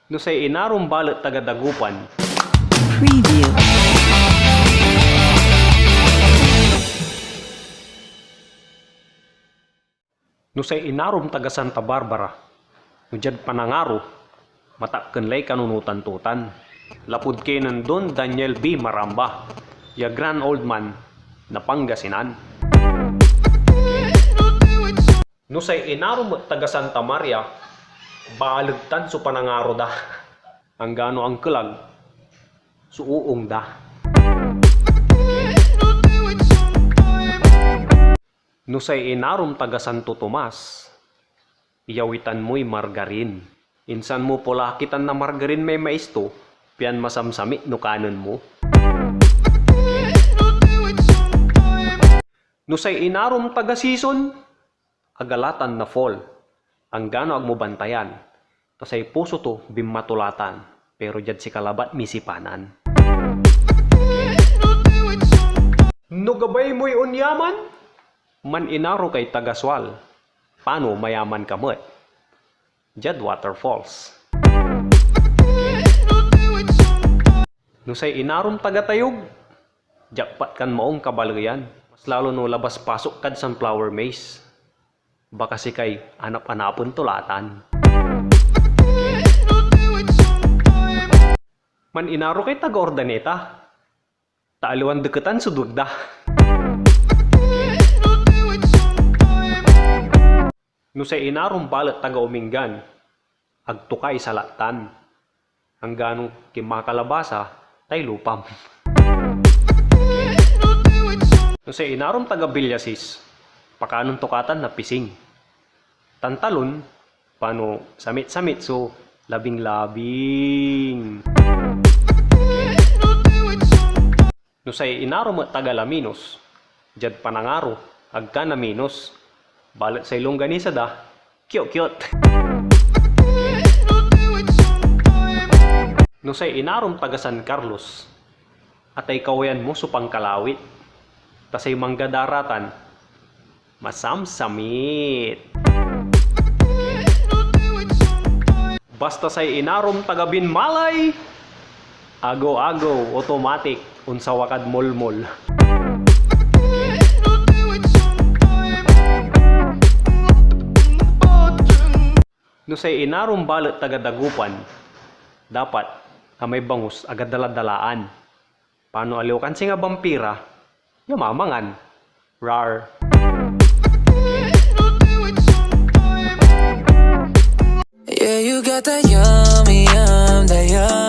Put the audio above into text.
No say inarom balet tagadagupan. Preview. No say inarom taga Santa Barbara. No jad panangaro. Matakken lay kanunutan-tutan. Lapud kenan Don Daniel B. Maramba. Ya grand old man na Pangasinan. No say inarom taga Santa Maria. Baalagtan so panangaro da. Ang gano ang kelag. Suuong da. No say inarom taga Santo Tomas, iyawitan mo'y margarin. Insan mo polakitan na margarin may maisto, piyan masamsami no kanon mo. No say inarom taga season, agalatan na fall. Ang gano ag mo bantayan, tasay puso to bimatulatan, pero jad si kalabat misipanan. No gabay mo'y unyaman, man inaro kay tagaswal, paano mayaman ka mo? Jad waterfalls. No say inarom tagatayog, jakpat kan maong kabalgayan, mas lalo no labas pasok kad sunflower maze. Baka si kay anap-anapon tulatan. Man inaro kay taga-ordaneta, taaliwan deketan sudugda. No say inarom balet taga-umingan, agtukay sa latan. Ang ganong kimakalabasa, tay lupam. No say inarom taga-bilyasis, pakanong tukatan na pising. Tantalon, pano samit-samit so labing-labing. No say inarom at taga-laminos, jad panangaro, agka na minos. Balat sa ilongganisa da, cute. No say inarom taga San Carlos, atay kawayan mo supang kalawit. Tasay manggadaratan, masamsamit. Basta say inarom taga Binmalay, ago-ago, automatic, unsa wakad molmol. No say inarom balet taga Dagupan, dapat may bangus agad daladalaan. Paano aliw kan nga vampira, yamamangan. Rar. Yeah, you got that yummy, that yum.